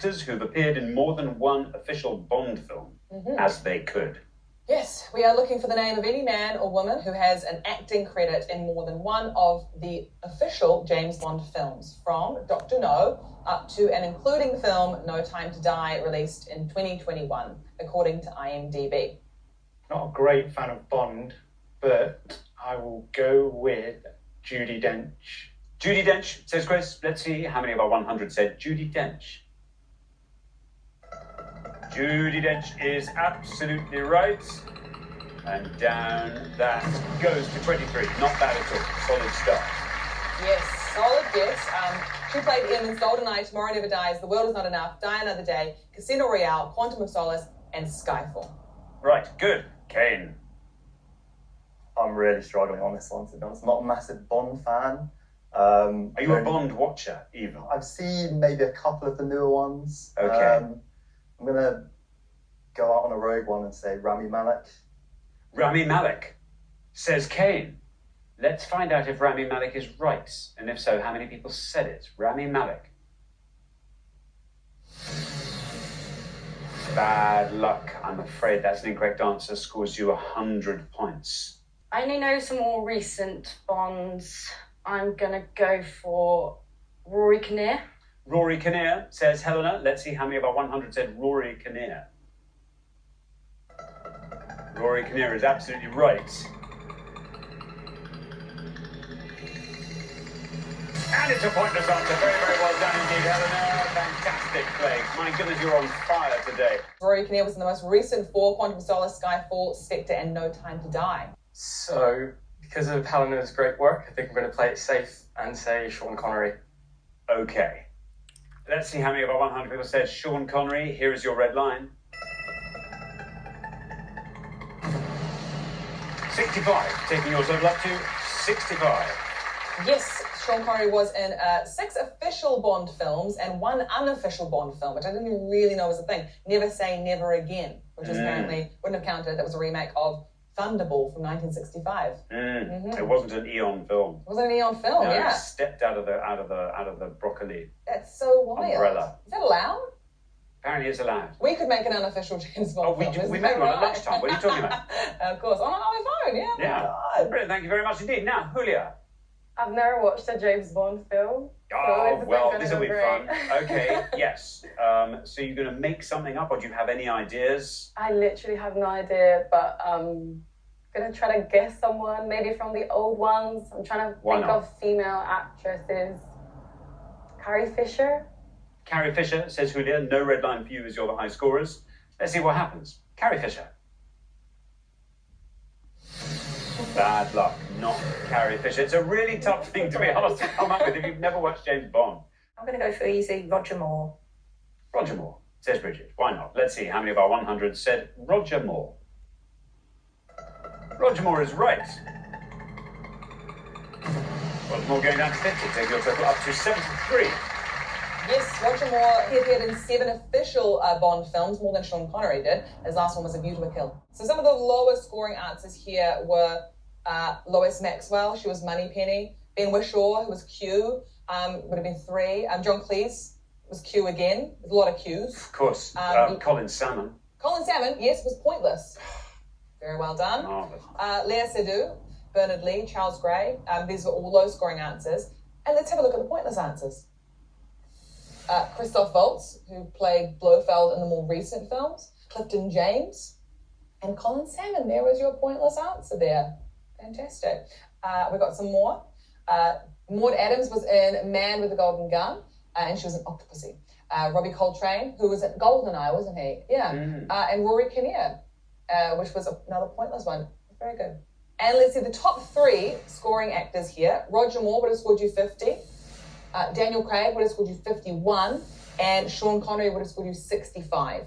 actors who've appeared in more than one official Bond film, as they could. Yes, we are looking for the name of any man or woman who has an acting credit in more than one of the official James Bond films, from Dr. No up to and including the film No Time to Die, released in 2021, according to IMDb. Not a great fan of Bond, but I will go with Judi Dench. Judi Dench, says Chris. Let's see how many of our 100 said Judi Dench. Judi Dench is absolutely right. And down that goes to 23. Not bad at all. Solid start. Yes, solid guess. She played Emin's GoldenEye, Tomorrow Never Dies, The World Is Not Enough, Die Another Day, Casino Royale, Quantum of Solace, and Skyfall. Right, good. Kane. I'm really struggling on this one, to be honest. I'm not a massive Bond fan. Are you a Bond watcher, even? I've seen maybe a couple of the newer ones. Okay. I'm going to go out on a rogue one and say Rami Malek. Rami Malek, says Kane. Let's find out if Rami Malek is right, and if so, how many people said it. Rami Malek. Bad luck. I'm afraid that's an incorrect answer. Scores you 100 points. I only know some more recent Bonds. I'm going to go for Rory Kinnear. Rory Kinnear, says Helena. Let's see how many of our 100 said Rory Kinnear. Rory Kinnear is absolutely right. And it's a pointless answer. Very, very well done indeed, Helena. Fantastic play. My goodness, you're on fire today. Rory Kinnear was in the most recent four: Quantum of Solace, Skyfall, Spectre, and No Time to Die. So, because of Helena's great work, I think I'm going to play it safe and say Sean Connery. Okay. Let's see how many of our 100 people said Sean Connery. Here is your red line. 65, taking your total up to 65. Yes, Sean Connery was in 6 official Bond films and 1 unofficial Bond film, which I didn't even really know was a thing. Never Say Never Again, which was apparently wouldn't have counted. That was a remake of Thunderball from 1965. It wasn't an Eon film. It wasn't an Eon film, No, yeah. It stepped out of the broccoli That's so wild. umbrella. Is that allowed? Apparently it's allowed. We could make an unofficial James Bond film. We made one at lunchtime. What are you talking about? Of course, on my phone, yeah. Yeah. Brilliant. Thank you very much indeed. Now, Julia. I've never watched a James Bond film. Oh, well, this will be fun. great. Okay, yes. So you're going to make something up, or do you have any ideas? I literally have no idea, but I'm going to try to guess someone, maybe from the old ones. I'm trying to think of female actresses. Carrie Fisher? Carrie Fisher, says Julia. No red line for you as you're the high scorers. Let's see what happens. Carrie Fisher. Bad luck, not Carrie Fisher. It's a really tough thing to be asked to come up with if you've never watched James Bond. I'm going to go for easy, Roger Moore. Roger Moore, says Bridget. Why not? Let's see how many of our 100 said Roger Moore. Roger Moore is right. Roger Moore going down to 50, taking your total up to 73. Yes, Roger Moore, he appeared in 7 official Bond films, more than Sean Connery did. His last one was A View to a Kill. So some of the lowest scoring answers here were Lois Maxwell, she was Moneypenny. Ben Whishaw, who was Q, would have been 3. John Cleese was Q again. There's a lot of Qs. Of course, Colin Salmon. Colin Salmon, yes, was Pointless. Very well done. Léa Seydoux, Bernard Lee, Charles Gray. These were all low scoring answers. And let's have a look at the pointless answers. Christoph Waltz, who played Blofeld in the more recent films, Clifton James, and Colin Salmon. There was your pointless answer there. Fantastic. We got some more. Maud Adams was in Man with the Golden Gun, and she was an Octopussy. Robbie Coltrane, who was in GoldenEye, wasn't he? Yeah. And Rory Kinnear, which was another pointless one. Very good. And let's see, the top 3 scoring actors here. Roger Moore would have scored you 50. Daniel Craig would have scored you 51, and Sean Connery would have scored you 65.